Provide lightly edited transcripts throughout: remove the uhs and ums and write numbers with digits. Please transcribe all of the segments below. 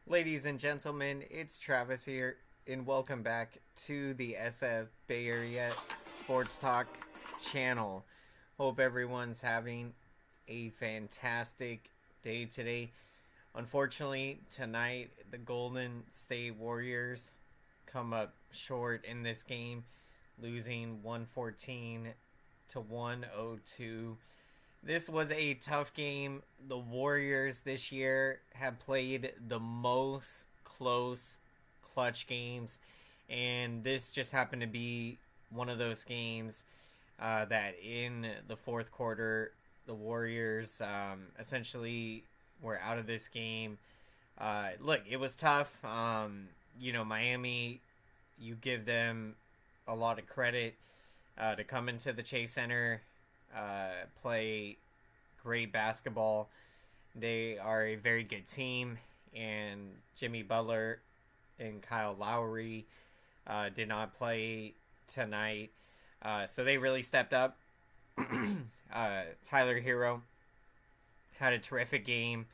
Ladies and gentlemen, it's Travis here, and welcome back to the SF Bay Area SportsTalk channel. Hope everyone's having a fantastic day today. Unfortunately, tonight, the Golden State Warriors come up short in this game, losing 114 to 102. This was a tough game. The Warriors this year have played the most close, clutch games, and this just happened to be one of those games that in the fourth quarter, the Warriors essentially were out of this game. Look, it was tough. Miami, you give them a lot of credit to come into the Chase Center, play great basketball. They are a very good team, and Jimmy Butler and Kyle Lowry did not play tonight, so they really stepped up. Tyler Hero had a terrific game.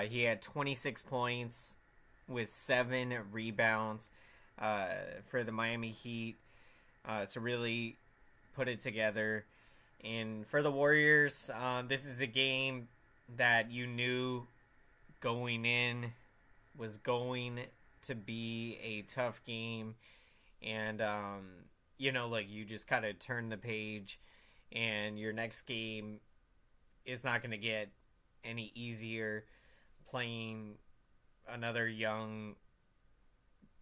He had 26 points with 7 rebounds for the Miami Heat. So really put it together. And for the Warriors, this is a game that you knew going in was going to be a tough game. And, you just kind of turn the page, and your next game is not going to get any easier playing another young,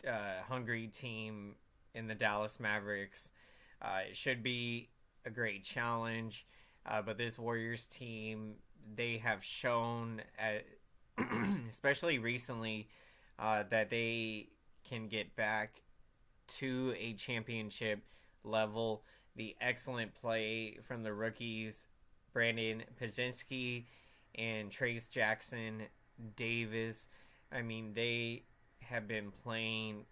hungry team in the Dallas Mavericks. It should be a great challenge, but this Warriors team, they have shown, especially recently, that they can get back to a championship level. The excellent play from the rookies, Brandon Pazinski and Trace Jackson Davis. I mean, they have been playing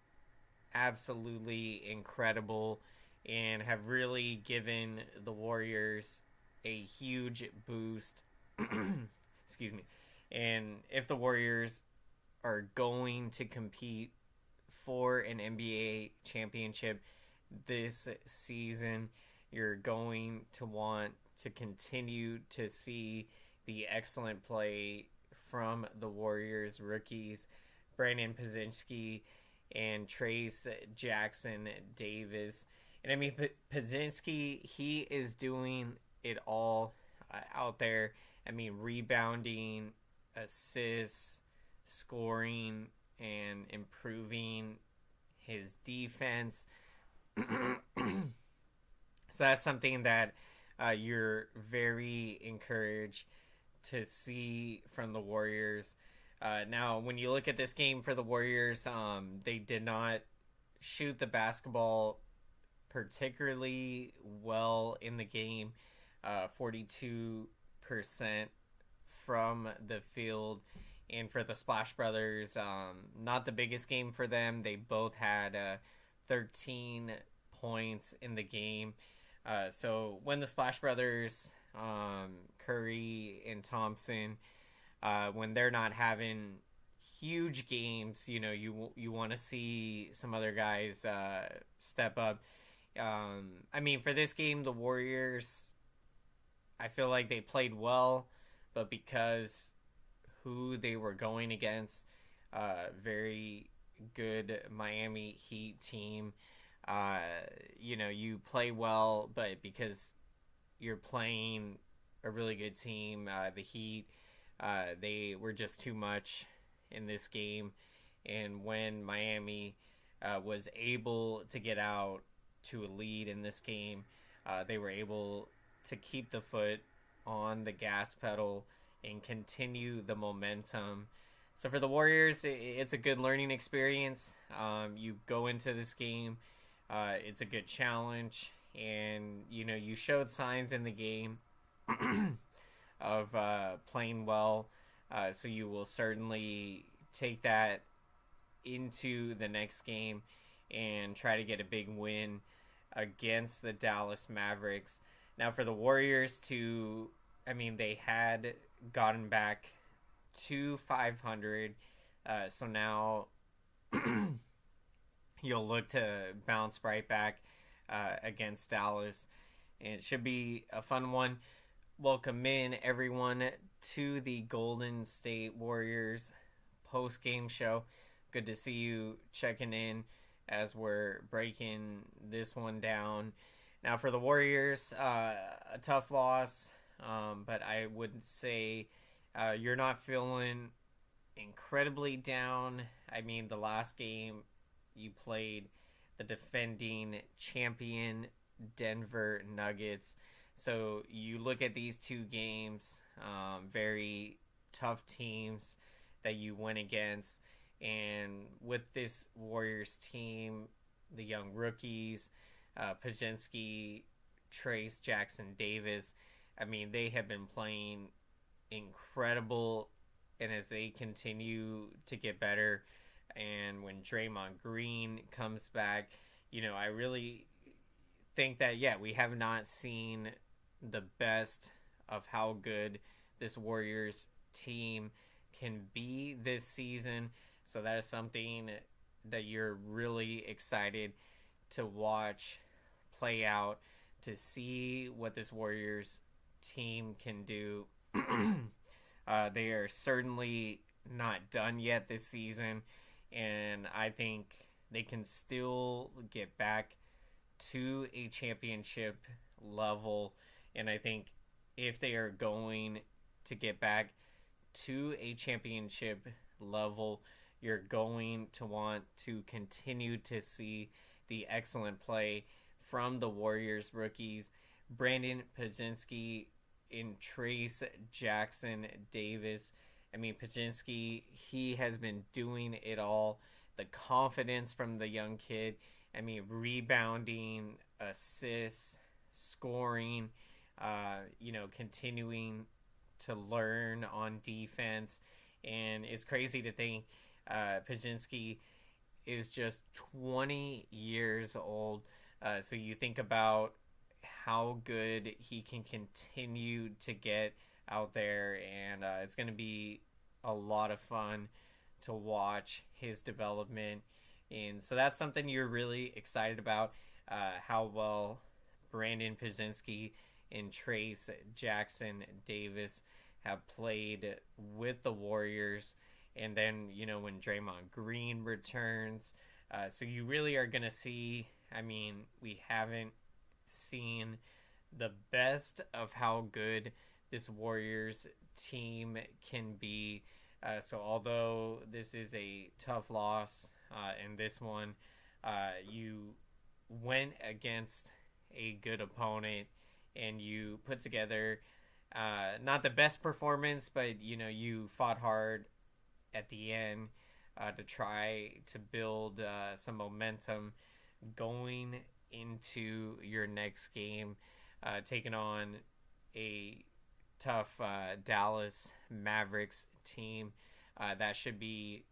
absolutely incredible and have really given the Warriors a huge boost. Excuse me. And if the Warriors are going to compete for an NBA championship this season, you're going to want to continue to see the excellent play from the Warriors rookies, Brandon Pazinski and Trace Jackson Davis. And I mean, Pazinski, he is doing it all out there. I mean, rebounding, assists, scoring, and improving his defense. So that's something that you're very encouraged to see from the Warriors. Now, when you look at this game for the Warriors, they did not shoot the basketball particularly well in the game. 42% from the field. And for the Splash Brothers, not the biggest game for them. They both had 13 points in the game. So when the Splash Brothers, Curry and Thompson, when they're not having huge games, you want to see some other guys step up. I mean, for this game, the Warriors, I feel like they played well, but because who they were going against, very good Miami Heat team, you play well, but because you're playing a really good team, the Heat, they were just too much in this game. And when Miami was able to get out to a lead in this game, they were able to keep the foot on the gas pedal and continue the momentum. So for the Warriors, it's a good learning experience. You go into this game, it's a good challenge, and you showed signs in the game of playing well. So you will certainly take that into the next game and try to get a big win against the Dallas Mavericks. Now for the Warriors they had gotten back to 500 So now you'll look to bounce right back against Dallas. And it should be a fun one. Welcome in everyone to the Golden State Warriors post-game show. Good to see you checking in as we're breaking this one down. Now for the Warriors, a tough loss, but I would say you're not feeling incredibly down. I mean, the last game you played the defending champion Denver Nuggets. So you look at these two games, very tough teams that you went against. And with this Warriors team, the young rookies, Pajinski, Trace, Jackson Davis, I mean, they have been playing incredible. And as they continue to get better, and when Draymond Green comes back, I really think that, we have not seen the best of how good this Warriors team can be this season. So that is something that you're really excited to watch play out, to see what this Warriors team can do. They are certainly not done yet this season, and I think they can still get back to a championship level. And I think if they are going to get back to a championship level, you're going to want to continue to see the excellent play from the Warriors rookies, Brandon Pajinski and Trace Jackson Davis. I mean, Pajinski, he has been doing it all. The confidence from the young kid. I mean, rebounding, assists, scoring, continuing to learn on defense. And it's crazy to think Pajinski is just 20 years old. So you think about how good he can continue to get out there, and it's going to be a lot of fun to watch his development. And so that's something you're really excited about, how well Brandon Pajinski and Trace Jackson Davis have played with the Warriors. And then, when Draymond Green returns, so you really are going to see, we haven't seen the best of how good this Warriors team can be. So although this is a tough loss in this one, you went against a good opponent and you put together not the best performance, but you fought hard at the end to try to build some momentum going into your next game, taking on a tough Dallas Mavericks team. That should be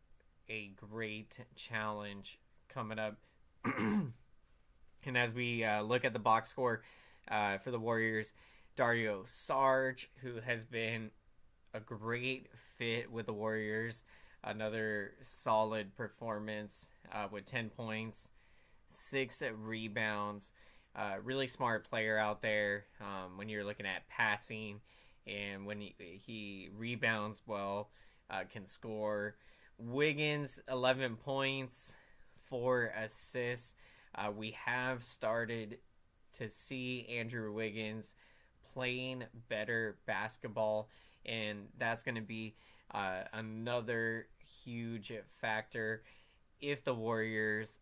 a great challenge coming up. And as we look at the box score for the Warriors, Dario Saric, who has been a great fit with the Warriors, another solid performance with 10 points, 6 rebounds. Really smart player out there when you're looking at passing, and when he rebounds well, can score. Wiggins, 11 points, 4 assists. We have started to see Andrew Wiggins playing better basketball, and that's going to be another huge factor if the Warriors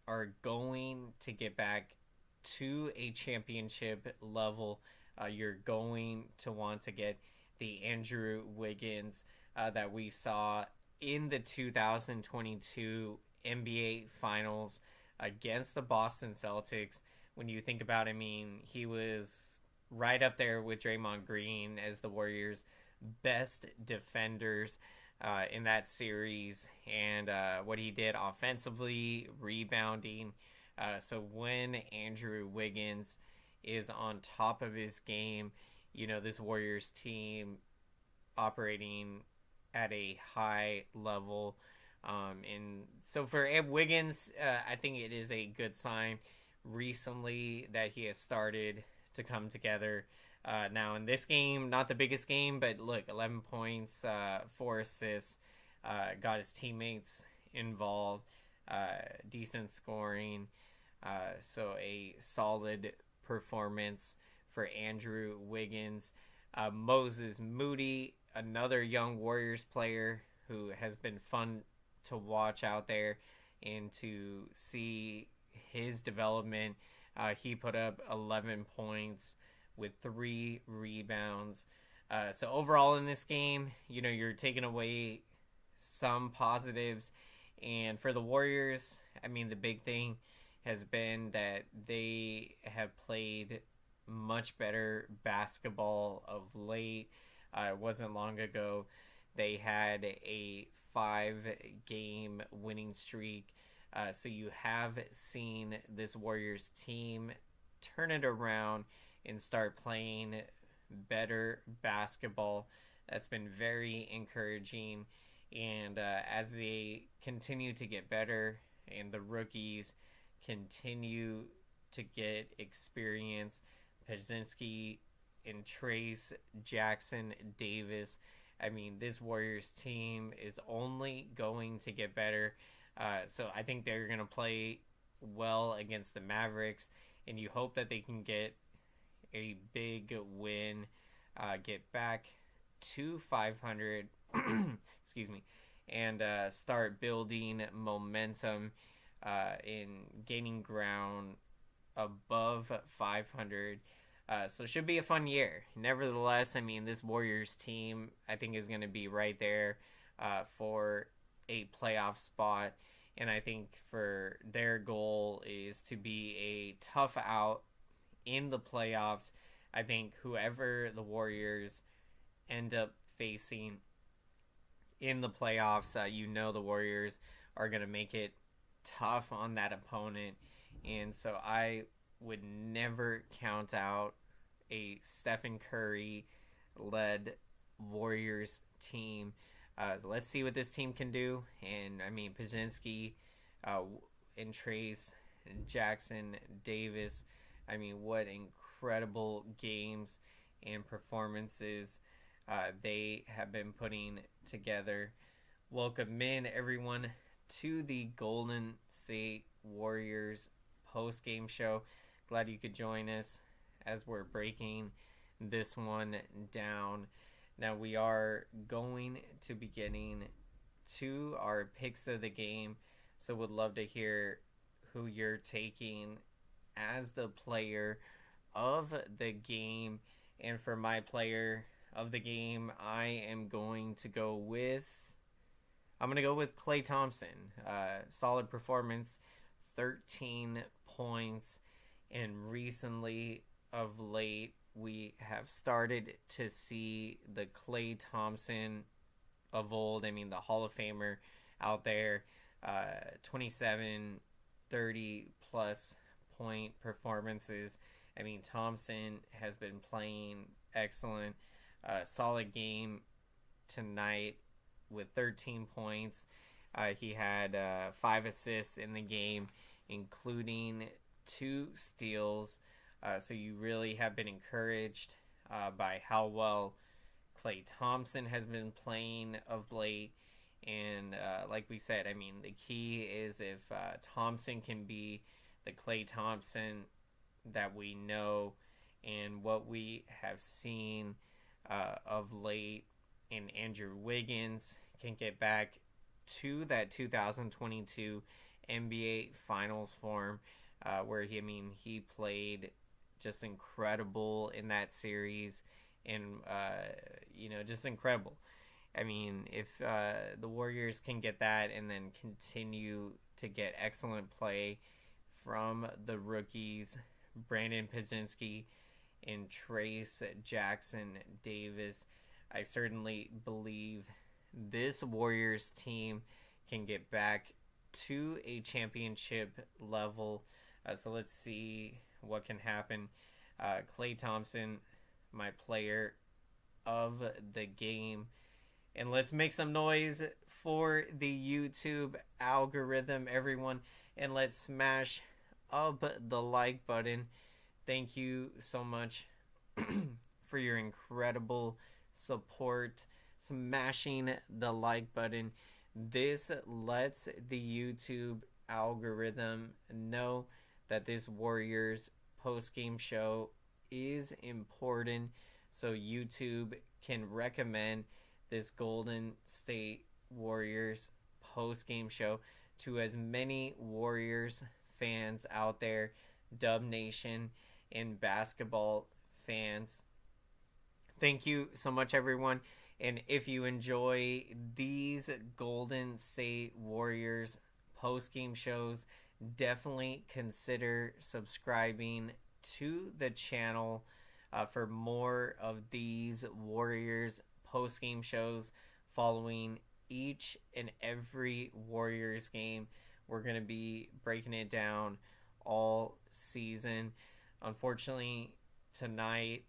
are going to get back to a championship level. You're going to want to get the Andrew Wiggins that we saw in the 2022 NBA Finals against the Boston Celtics. When you think about it, he was right up there with Draymond Green as the Warriors' best defenders in that series, and what he did offensively, rebounding. So when Andrew Wiggins is on top of his game, this Warriors team operating at a high level And so for Ed Wiggins, I think it is a good sign recently that he has started to come together. Now in this game, not the biggest game, but look, 11 points, 4 assists, got his teammates involved, decent scoring. So a solid performance for Andrew Wiggins. Moses Moody, another young Warriors player who has been fun to watch out there and to see his development. He put up 11 points with 3 rebounds. So overall in this game, you're taking away some positives. And for the Warriors, I mean, the big thing has been that they have played much better basketball of late. It wasn't long ago they had a 5-game winning streak. So you have seen this Warriors team turn it around and start playing better basketball. That's been very encouraging. And as they continue to get better and the rookies continue to get experience, Pajinski and Trace Jackson Davis, I mean, this Warriors team is only going to get better. So I think they're going to play well against the Mavericks, and you hope that they can get a big win, get back to 500, excuse me, and start building momentum in gaining ground above 500. So it should be a fun year. Nevertheless, I mean, this Warriors team, I think, is going to be right there for a playoff spot. And I think for their goal is to be a tough out in the playoffs. I think whoever the Warriors end up facing in the playoffs, the Warriors are going to make it tough on that opponent. And so I would never count out a Stephen Curry led Warriors team. So let's see what this team can do. And I mean, Pajinski and Trace and Jackson Davis, I mean, what incredible games and performances they have been putting together. Welcome in, everyone, to the Golden State Warriors post-game show. Glad you could join us as we're breaking this one down. Now we are going to be getting to our picks of the game, so would love to hear who you're taking as the player of the game. And for my player of the game, I'm going to go with Klay Thompson. Solid performance, 13 points, and recently of late we have started to see the Klay Thompson of old. I mean, the Hall of Famer out there, 27, 30 plus point performances. I mean, Thompson has been playing excellent. Solid game tonight with 13 points. He had 5 assists in the game, including 2 steals. So you really have been encouraged by how well Klay Thompson has been playing of late. And like we said, I mean, the key is if Thompson can be the Klay Thompson that we know and what we have seen of late, and Andrew Wiggins can get back to that 2022 NBA Finals form where he played just incredible in that series, and just incredible. I mean, if the Warriors can get that and then continue to get excellent play from the rookies, Brandon Pajinski and Trace Jackson Davis, I certainly believe this Warriors team can get back to a championship level. So let's see what can happen. Klay Thompson, my player of the game. And let's make some noise for the YouTube algorithm, everyone, and let's smash up the like button. Thank you so much for your incredible support. Smashing the like button. This lets the YouTube algorithm know that this Warriors post-game show is important, so YouTube can recommend this Golden State Warriors post-game show to as many Warriors fans out there, Dub Nation and basketball fans. Thank you so much, everyone. And if you enjoy these Golden State Warriors post-game shows, definitely consider subscribing to the channel for more of these Warriors post-game shows following each and every Warriors game. We're going to be breaking it down all season. Unfortunately, tonight,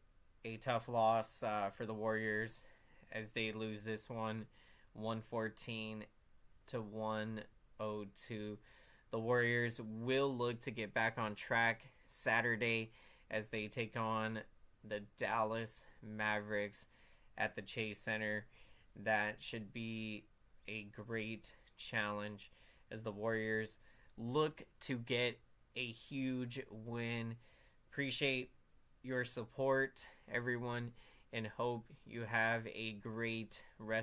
a tough loss for the Warriors as they lose this one 114 to 102. The Warriors will look to get back on track Saturday as they take on the Dallas Mavericks at the Chase Center. That should be a great challenge as the Warriors look to get a huge win. Appreciate your support, everyone, and hope you have a great rest